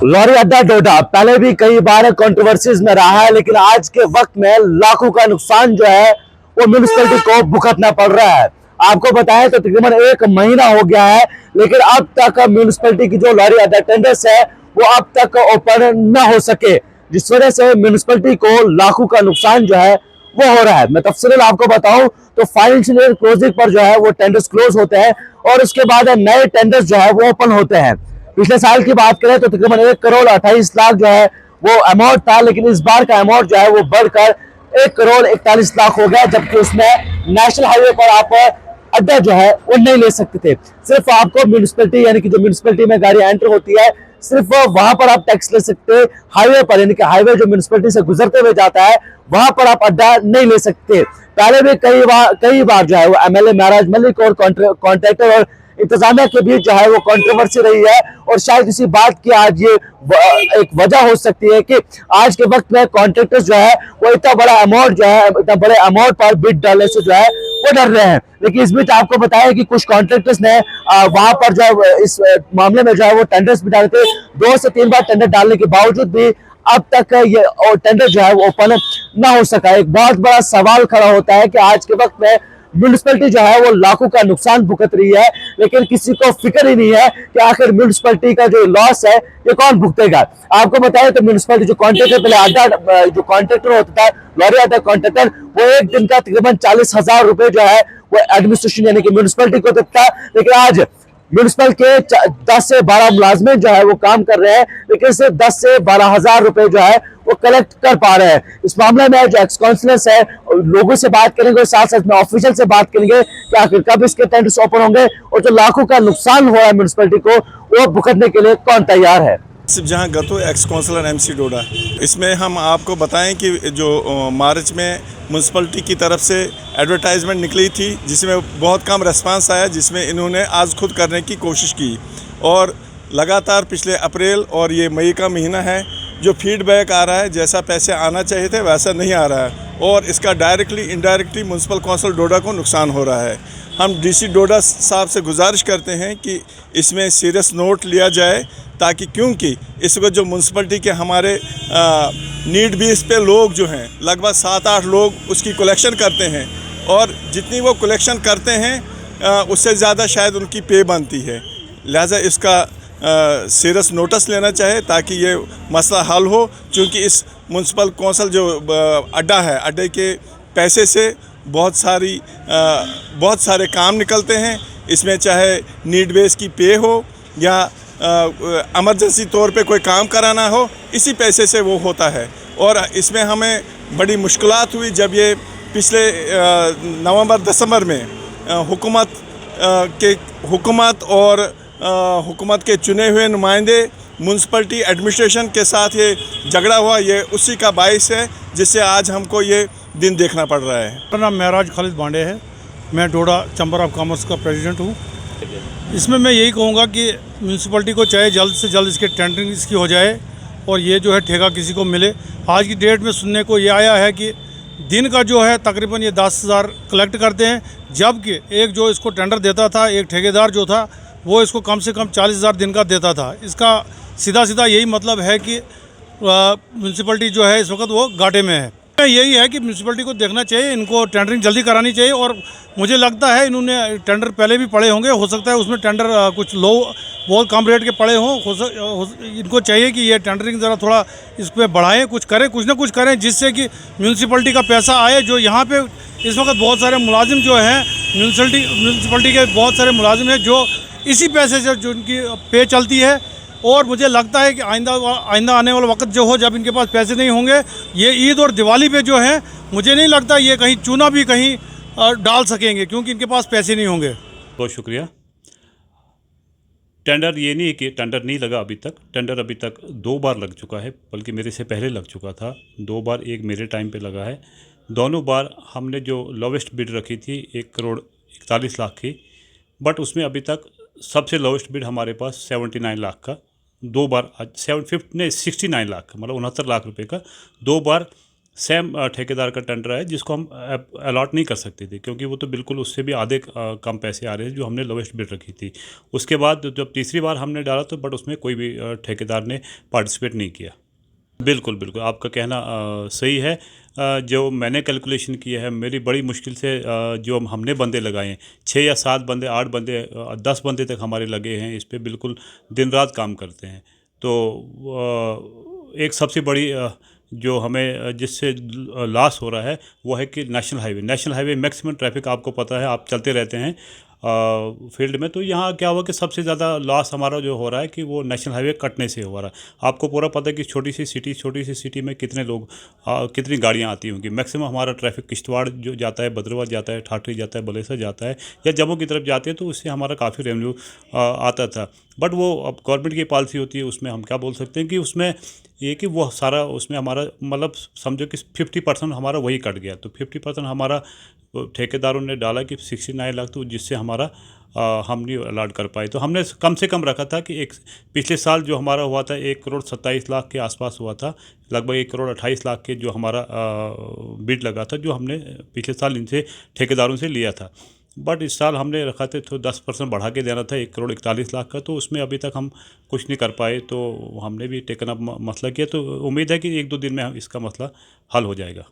Lorry अड्डा डोडा पहले भी कई बार कंट्रोवर्सीज में रहा है, लेकिन आज के वक्त में लाखों का नुकसान जो है वो म्यूनिसिपैलिटी को भुगतना पड़ रहा है। आपको बताएं तो तकरीबन 1 महीना हो गया है, लेकिन अब तक म्यूनिसिपैलिटी की जो लॉरी अड्डा टेंडर्स है वो अब तक ओपन न हो सके, जिस वजह से म्यूनिसिपैलिटी को लाखों का नुकसान जो है वो हो रहा है। मैं तफसील आपको बताऊं तो फाइनेंशियल ईयर क्लोजिंग पर जो है वो टेंडर्स क्लोज होते हैं और उसके बाद नए टेंडर्स जो है वो ओपन होते हैं। पिछले साल की बात करें तो तकरीबन 1 करोड़ 28 लाख जो है वो अमाउंट था, लेकिन इस बार का अमाउंट जो है वो बढ़कर 1 करोड़ 41 लाख हो गया, जबकि उसमें नेशनल हाईवे पर आप अड्डा जो है वो नहीं ले सकते थे। सिर्फ आपको म्यूनिसिपैलिटी यानी कि जो म्यूनिसिपैलिटी में गाड़ी एंटर होती है सिर्फ वहां पर आप टैक्स ले सकते, हाईवे पर यानी कि हाईवे जो म्यूनिसिपैलिटी से गुजरते हुए जाता है वहां पर आप अड्डा नहीं ले सकते। पहले भी कई बार जो है वो एमएलए महराज मलिक और कॉन्ट्रैक्टर और इंतजामिया के बीच जो है वो कंट्रोवर्सी रही है, और शायद इसी बात की आज ये एक वजह हो सकती है कि आज के वक्त में कॉन्ट्रैक्टर्स जो है वो इतना बड़ा अमाउंट जो है इतना बड़े अमाउंट पर बिड डालने से जो है वो डर रहे हैं। लेकिन इस बीच आपको बताया कि कुछ कॉन्ट्रैक्टर्स ने वहां पर जो है इस मामले में जो है वो टेंडर्स भी डाले थे। 2 से 3 बार टेंडर डालने के बावजूद भी अब तक ये टेंडर जो है वो ओपन ना हो सका। एक बहुत बड़ा सवाल खड़ा होता है कि आज के वक्त में म्यूनिसिपैलिटी जो है वो लाखों का नुकसान भुगत रही है, लेकिन किसी को फिक्र ही नहीं है कि आखिर म्यूनिसिपैलिटी का जो लॉस है ये कौन भुगतेगा। आपको बताया तो म्यूनिसिपैलिटी जो कॉन्ट्रैक्टर पहले अड्डा जो कॉन्ट्रैक्टर होता था लॉरी अड्डा कॉन्ट्रैक्टर, वो एक दिन का तकरीबन 40,000 रुपए जो है वो एडमिनिस्ट्रेशन यानी कि म्यूनिसिपैलिटी को देता, लेकिन आज म्यूनिसिपल के 10 से 12 मुलाजमे जो है वो काम कर रहे हैं, लेकिन सिर्फ 10 से 12 हजार रुपए जो है वो कलेक्ट कर पा रहे हैं। इस मामले में जो एक्स काउंसिलर्स है लोगों से बात करेंगे और साथ साथ में ऑफिशियल से बात करेंगे कि आखिर कब इसके टेंडर्स ओपन होंगे और जो लाखों का नुकसान हो रहा है म्यूनिसिपैलिटी को वो भुगतने के लिए कौन तैयार है। जहाँ गतो एक्स काउंसलर एमसी डोडा, इसमें हम आपको बताएं कि जो मार्च में म्यूनसिपलिटी की तरफ से एडवर्टाइजमेंट निकली थी जिसमें बहुत कम रिस्पांस आया, जिसमें इन्होंने आज खुद करने की कोशिश की और लगातार पिछले अप्रैल और ये मई का महीना है जो फीडबैक आ रहा है जैसा पैसे आना चाहिए थे वैसा नहीं आ रहा है और इसका डायरेक्टली इनडायरेक्टली म्यूनसिपल काउंसिल डोडा को नुकसान हो रहा है। हम डीसी डोडा साहब से गुजारिश करते हैं कि इसमें सीरियस नोट लिया जाए, ताकि क्योंकि इस वक्त जो म्यूनसिपलिटी के हमारे नीड बेस पे लोग जो हैं लगभग 7-8 लोग उसकी कलेक्शन करते हैं और जितनी वो कलेक्शन करते हैं उससे ज़्यादा शायद उनकी पे बनती है। लिहाजा इसका सीरियस नोटिस लेना चाहे ताकि ये मसला हल हो, क्योंकि इस म्यूनसिपल कौंसिल जो अड्डा है अड्डे के पैसे से बहुत सारे काम निकलते हैं। इसमें चाहे नीड बेस की पे हो या इमरजेंसी तौर पे कोई काम कराना हो, इसी पैसे से वो होता है। और इसमें हमें बड़ी मुश्किलात हुई जब ये पिछले नवंबर-दिसंबर में हुकूमत के चुने हुए नुमाइंदे म्यूनसिपलिटी एडमिनिस्ट्रेशन के साथ ये झगड़ा हुआ, ये उसी का बाइस है जिससे आज हमको ये दिन देखना पड़ रहा है। मेरा नाम महराज खालिद बांडे है, मैं डोडा चैम्बर ऑफ कॉमर्स का प्रेसिडेंट हूँ। इसमें मैं यही कहूँगा कि म्यूनसिपलिटी को चाहे जल्द से जल्द इसके टेंडरिंग इसकी हो जाए और ये जो है ठेका किसी को मिले। आज की डेट में सुनने को ये आया है कि दिन का जो है तकरीबन ये 10,000 कलेक्ट करते हैं, जबकि एक जो इसको टेंडर देता था एक ठेकेदार जो था वो इसको कम से कम 40,000 दिन का देता था। इसका सीधा यही मतलब है कि म्यूनसिपलिटी जो है इस वक्त वो घाटे में है। यही है कि म्यूनसिपलिटी को देखना चाहिए, इनको टेंडरिंग जल्दी करानी चाहिए और मुझे लगता है इन्होंने टेंडर पहले भी पड़े होंगे, हो सकता है उसमें टेंडर कुछ लो बहुत कम रेट के पड़े हों। इनको चाहिए कि ये टेंडरिंग ज़रा थोड़ा इस पर बढ़ाएँ, कुछ ना कुछ करें जिससे कि म्यूनसिपलिटी का पैसा आए। जो यहाँ पे इस वक्त बहुत सारे मुलाजिम जो हैं म्यूनसिपलिटी के बहुत सारे मुलाजिम हैं जो इसी पैसे से जो उनकी पे चलती है, और मुझे लगता है कि आइंदा आने वाला वक्त जो हो जब इनके पास पैसे नहीं होंगे, ये ईद और दिवाली पे जो है मुझे नहीं लगता ये कहीं चूना भी कहीं डाल सकेंगे, क्योंकि इनके पास पैसे नहीं होंगे। बहुत शुक्रिया। टेंडर ये नहीं है कि टेंडर नहीं लगा अभी तक, टेंडर अभी तक 2 बार लग चुका है, बल्कि मेरे से पहले लग चुका था 2 बार, एक मेरे टाइम पे लगा है। दोनों बार हमने जो लोवेस्ट बिड रखी थी 1 करोड़ 41 लाख की, बट उसमें अभी तक सबसे लोवेस्ट बिड हमारे पास 79 लाख का 2 बार 69 लाख का मतलब 69 लाख रुपए का 2 बार सेम ठेकेदार का टेंडर है जिसको हम अलॉट नहीं कर सकते थे, क्योंकि वो तो बिल्कुल उससे भी आधे कम पैसे आ रहे थे जो हमने लोवेस्ट बिड रखी थी। उसके बाद जब तीसरी बार हमने डाला तो बट उसमें कोई भी ठेकेदार ने पार्टिसिपेट नहीं किया। बिल्कुल, बिल्कुल, आपका कहना सही है। जो मैंने कैलकुलेशन किया है, मेरी बड़ी मुश्किल से जो हमने बंदे लगाए हैं, 6 या 7 बंदे, 8 बंदे, 10 बंदे तक हमारे लगे हैं इस पे, बिल्कुल दिन रात काम करते हैं। तो एक सबसे बड़ी जो हमें जिससे लॉस हो रहा है वो है कि नेशनल हाईवे मैक्सिमम ट्रैफिक आपको पता है, आप चलते रहते हैं फील्ड में, तो यहाँ क्या हुआ कि सबसे ज़्यादा लॉस हमारा जो हो रहा है कि वो नेशनल हाईवे कटने से हो रहा है। आपको पूरा पता है कि छोटी सी सिटी में कितने लोग कितनी गाड़ियाँ आती होंगी। मैक्सिमम हमारा ट्रैफिक किश्तवाड़ जो जाता है, भद्रवाह जाता है, ठाठरी जाता है, बलेसर जाता है या जम्मू की तरफ जाते हैं, तो उससे हमारा काफ़ी रेवेन्यू आता था। बट वो अब गवर्नमेंट की पॉलिसी होती है, उसमें हम क्या बोल सकते हैं कि उसमें ये कि वो सारा उसमें हमारा मतलब समझो कि 50% हमारा वही कट गया। तो 50% हमारा ठेकेदारों ने डाला कि 69 लाख, तो जिससे हमारा हम नहीं अलॉट कर पाए। तो हमने कम से कम रखा था कि एक पिछले साल जो हमारा हुआ था 1,27,00,000 के आसपास हुआ था, लगभग 1,28,00,000 के जो हमारा बिड लगा था, जो हमने पिछले साल इनसे ठेकेदारों से लिया था। बट इस साल हमने रखा था तो 10% बढ़ा के देना था 1,41,00,000 का, तो उसमें अभी तक हम कुछ नहीं कर पाए। तो हमने भी टेकन अप मसला किया, तो उम्मीद है कि 1-2 दिन में इसका मसला हल हो जाएगा।